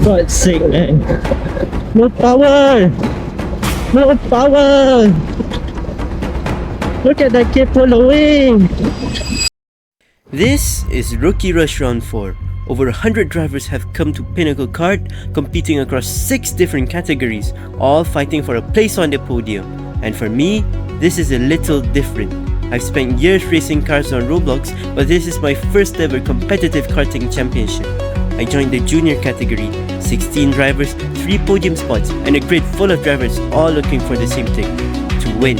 God's sake, man. No power! No power! Look at that kid following! This is Rookie Rush Round 4. Over 100 drivers have come to Pinnacle Kart, competing across 6 different categories, all fighting for a place on the podium. And for me, this is a little different. I've spent years racing cars on Roblox, but this is my first ever competitive karting championship. I joined the junior category, 16 drivers, 3 podium spots, and a grid full of drivers all looking for the same thing, to win.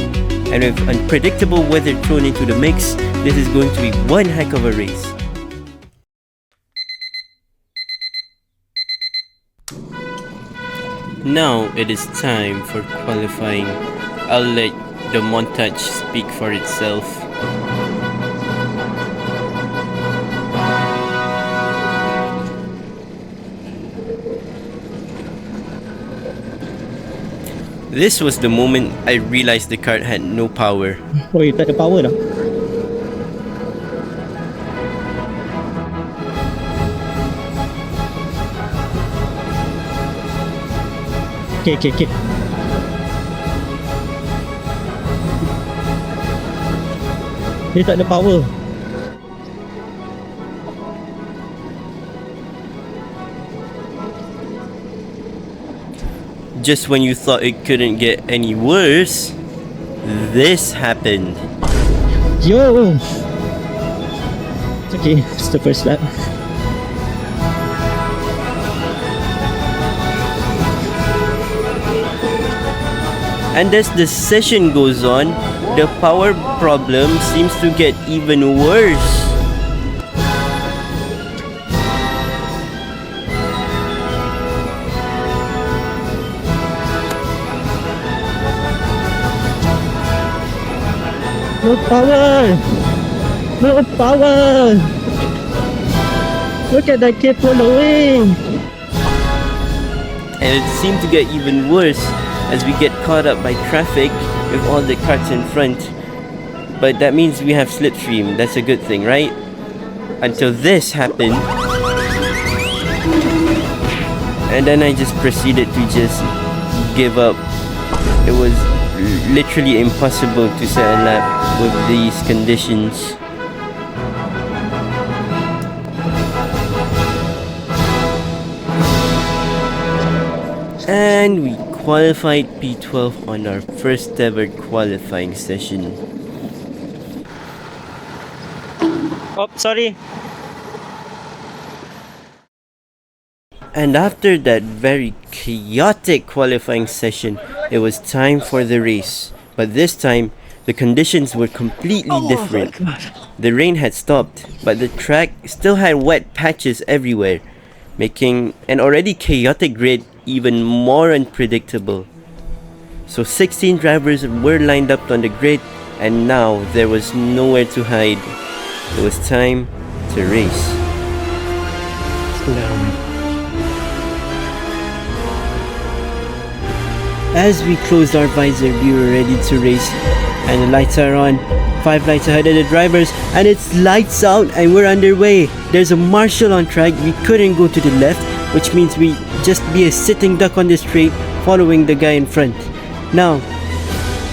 And with unpredictable weather thrown into the mix, this is going to be one heck of a race. Now it is time for qualifying. I'll let the montage speak for itself. This was the moment I realized the kart had no power. Oh, you tak ada power dah. Okay. Dia tak ada power. Just when you thought it couldn't get any worse, this happened. Yo! It's okay, it's the first lap. And as the session goes on, the power problem seems to get even worse. No power! No power! Look at that kid following! And it seemed to get even worse as we get caught up by traffic with all the carts in front. But that means we have slipstream, that's a good thing, right? Until this happened. And then I just proceeded to just give up. It was literally impossible to set a lap with these conditions. And we qualified P12 on our first ever qualifying session. Oh, sorry. And after that very chaotic qualifying session, it was time for the race. But this time, the conditions were completely different. The rain had stopped, but the track still had wet patches everywhere, making an already chaotic grid even more unpredictable. So 16 drivers were lined up on the grid, and now there was nowhere to hide. It was time to race. As we closed our visor, we were ready to race, and the lights are on. 5 lights ahead of the drivers, and it's lights out and we're underway. There's a marshal on track. We couldn't go to the left, which means we just be a sitting duck on the straight, following the guy in front. Now,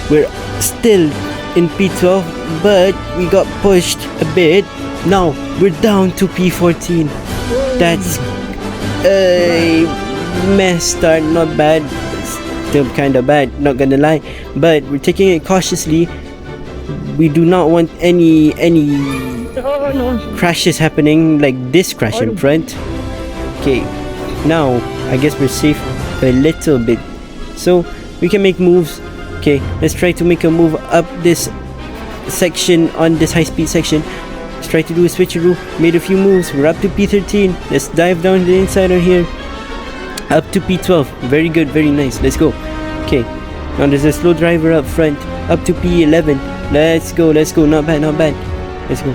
we're still in P12, but we got pushed a bit. Now, we're down to P14. That's a mess start, not bad. Still kinda bad, not gonna lie. But we're taking it cautiously. We do not want any crashes happening, like this crash in front. Okay, now I guess we're safe a little bit, so we can make moves. Okay, let's try to make a move up this section, on this high-speed section. Let's try to do a switcheroo. Made a few moves. We're up to P13. Let's dive down the inside on here. Up to P12. Very good, very nice. Let's go. Okay, now there's a slow driver up front. Up to P11. Let's go. Not bad. Let's go.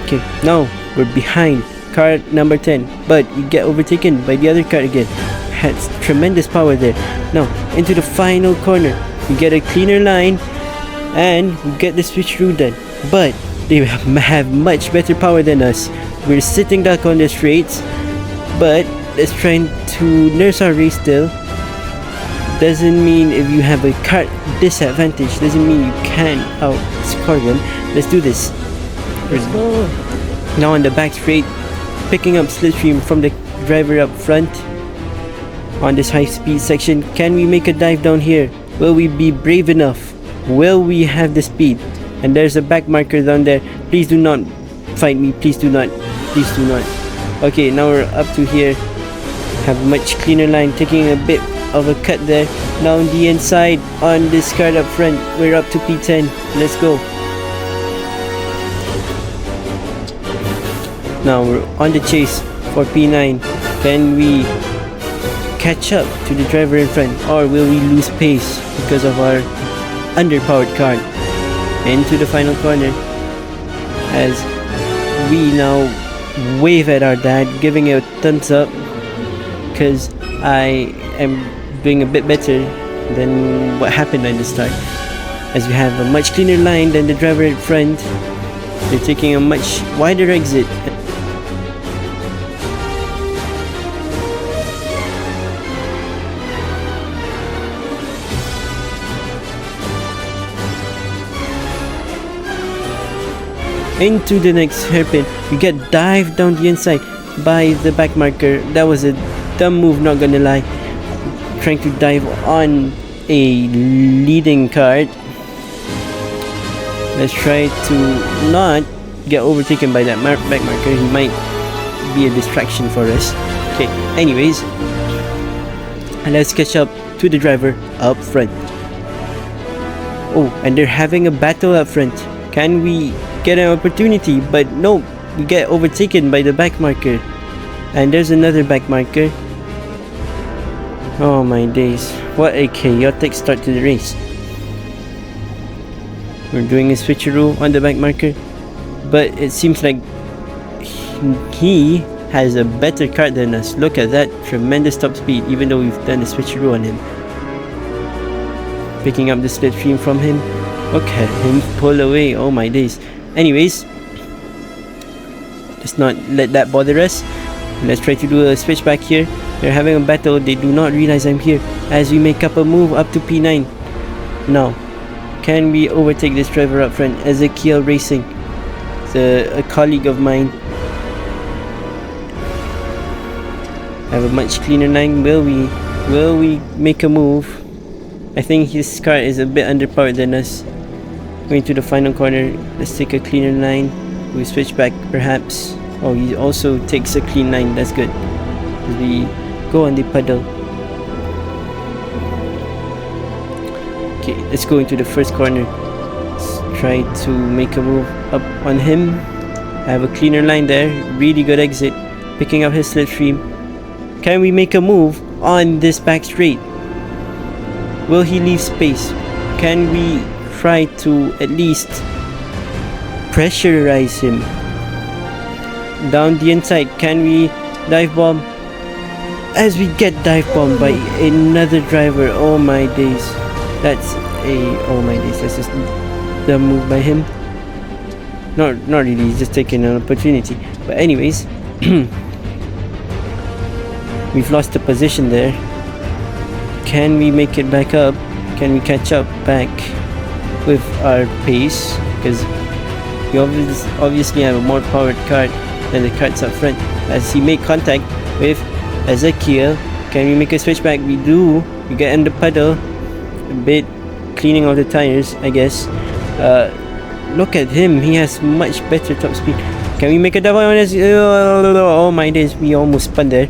Okay, now we're behind car number 10, but we get overtaken by the other car again. Had tremendous power there. Now into the final corner, we get a cleaner line and we get the switcheroo done. But they have much better power than us. We're sitting duck on the straights, but let's try to nurse our race still. Doesn't mean if you have a kart disadvantage, doesn't mean you can outscore them. Let's do this. Let's go. Now on the back straight, picking up slipstream from the driver up front. On this high speed section, can we make a dive down here? Will we be brave enough? Will we have the speed? And there's a back marker down there. Please do not fight me. Please do not. Please do not. Okay, now we're up to here. Have a much cleaner line, taking a bit of a cut there. Now on the inside, on this card up front, we're up to P10. Let's go. Now we're on the chase for P9. Can we catch up to the driver in front, or will we lose pace because of our underpowered car? Into the final corner as we now wave at our dad, giving a thumbs up because I am doing a bit better than what happened at the start, as we have a much cleaner line than the driver in front. They're taking a much wider exit. Into the next hairpin, we get dived down the inside by the back marker. That was a dumb move, not gonna lie. Trying to dive on a leading cart. Let's try to not get overtaken by that back marker. He might be a distraction for us. Okay, anyways, let's catch up to the driver up front. Oh, and they're having a battle up front. Can we get an opportunity? But no, we get overtaken by the back marker. And there's another back marker. Oh my days, what a chaotic start to the race. We're doing a switcheroo on the back marker, but it seems like he has a better kart than us. Look at that tremendous top speed, even though we've done a switcheroo on him. Picking up the slipstream from him. Look at him pull away, oh my days. Anyways, let's not let that bother us. Let's try to do a switch back here. They're having a battle. They do not realize I'm here as we make up a move up to P9. Now, can we overtake this driver up front? Ezekiel Racing, a colleague of mine. Have a much cleaner line. Will we make a move? I think his car is a bit underpowered than us. Going to the final corner. Let's take a cleaner line. We switch back perhaps. Oh, he also takes a clean line. That's good. We go on the pedal. Okay, let's go into the first corner. Let's try to make a move up on him. I have a cleaner line there. Really good exit. Picking up his slipstream. Can we make a move on this back straight? Will he leave space? Can we try to at least pressurize him? Down the inside, can we dive bomb? As we get dive bombed by another driver. Oh my days. That's just a dumb move by him. Not really, he's just taking an opportunity. But anyways, we've lost the position there. Can we make it back up? Can we catch up back with our pace? Because we obviously have a more powered kart than the karts up front. As he made contact with Ezekiel, can we make a switch back? We do. We get in the pedal. A bit cleaning of the tires, I guess. Look at him. He has much better top speed. Can we make a double on this? Oh my days. We almost spun there.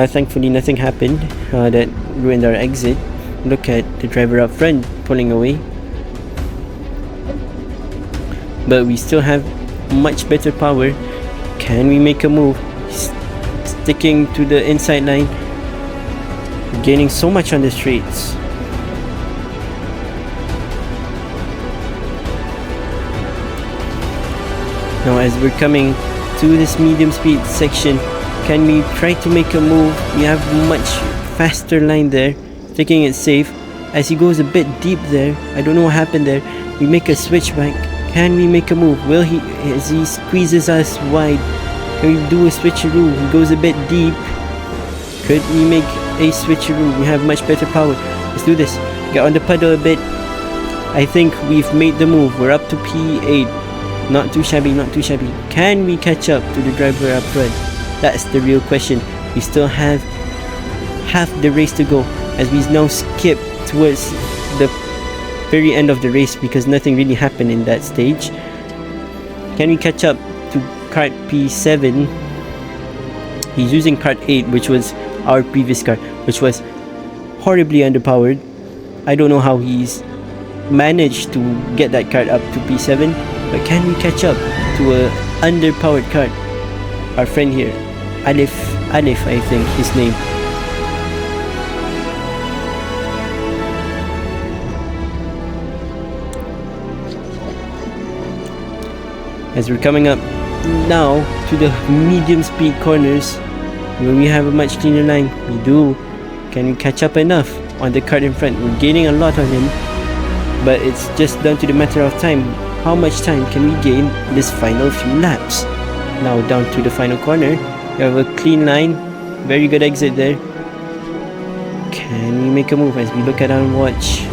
Thankfully nothing happened that ruined our exit. Look at the driver up front pulling away. But we still have much better power. Can we make a move? Sticking to the inside line. Gaining so much on the straights. Now as we're coming to this medium speed section, can we try to make a move? We have much faster line there, taking it safe. As he goes a bit deep there, I don't know what happened there. We make a switch back. Can we make a move? Will he? As he squeezes us wide, Can we do a switcheroo? He goes a bit deep. Could we make a switcheroo? We have much better power. Let's do this. Get on the puddle a bit. I think we've made the move. We're up to P8. Not too shabby, not too shabby. Can we catch up to the driver up front? That's the real question. We still have half the race to go, as we now skip towards the very end of the race because nothing really happened in that stage. Can we catch up to kart P7? He's using kart 8, which was our previous car, which was horribly underpowered. I don't know how he's managed to get that kart up to P7, but can we catch up to a underpowered kart? Our friend here, Alif, I think his name. As we're coming up now to the medium speed corners, where we have a much cleaner line. We do. Can we catch up enough on the kart in front? We're gaining a lot on him, but it's just down to the matter of time. How much time can we gain this final few laps? Now down to the final corner. We have a clean line. Very good exit there. Can we make a move as we look at our watch?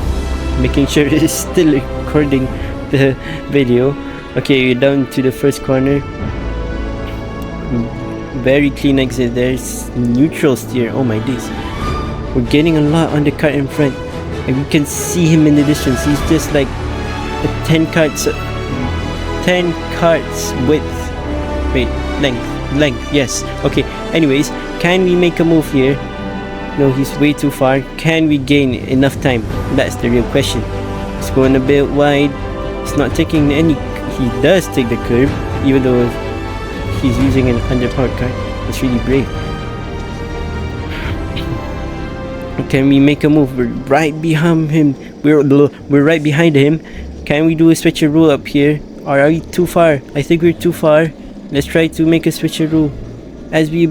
Making sure it is still recording the video. Okay, we're down to the first corner. Very clean exit there. It's neutral steer. Oh my days. We're getting a lot on the kart in front. And we can see him in the distance. He's just like a 10 carts width. Wait, length, yes. Okay, anyways, can we make a move here? No, he's way too far. Can we gain enough time? That's the real question. He's going a bit wide. He's not taking any. He does take the curb, even though he's using an underpowered car. It's really brave. Can we make a move? We're right behind him. We're right behind him. Can we do a switcheroo up here? Or are we too far? I think we're too far. Let's try to make a switcheroo as we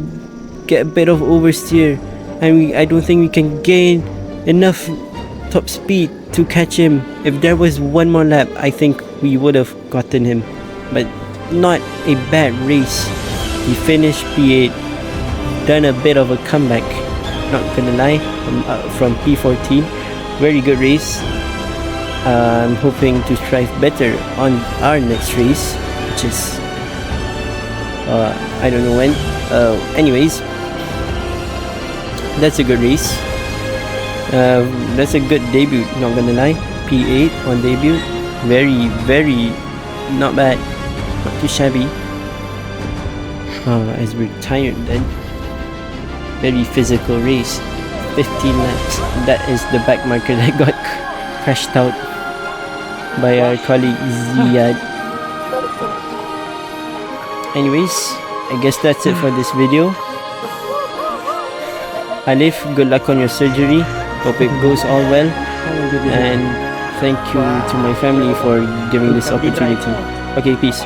get a bit of oversteer, and I don't think we can gain enough top speed to catch him. If there was one more lap, I think we would have gotten him, but not a bad race. He finished P8, done a bit of a comeback, not gonna lie, from P14. Very good race. I'm hoping to strive better on our next race, which is I don't know when. Anyways, that's a good race. That's a good debut, not gonna lie. P8 on debut. Very not bad, not too shabby. As we're tired then. Very physical race. 15 laps. That is the back marker that got crashed out by our colleague Ziad. Anyways, I guess that's it for this video. Alif, good luck on your surgery. Hope it goes all well. And thank you to my family for giving this opportunity. Okay, peace.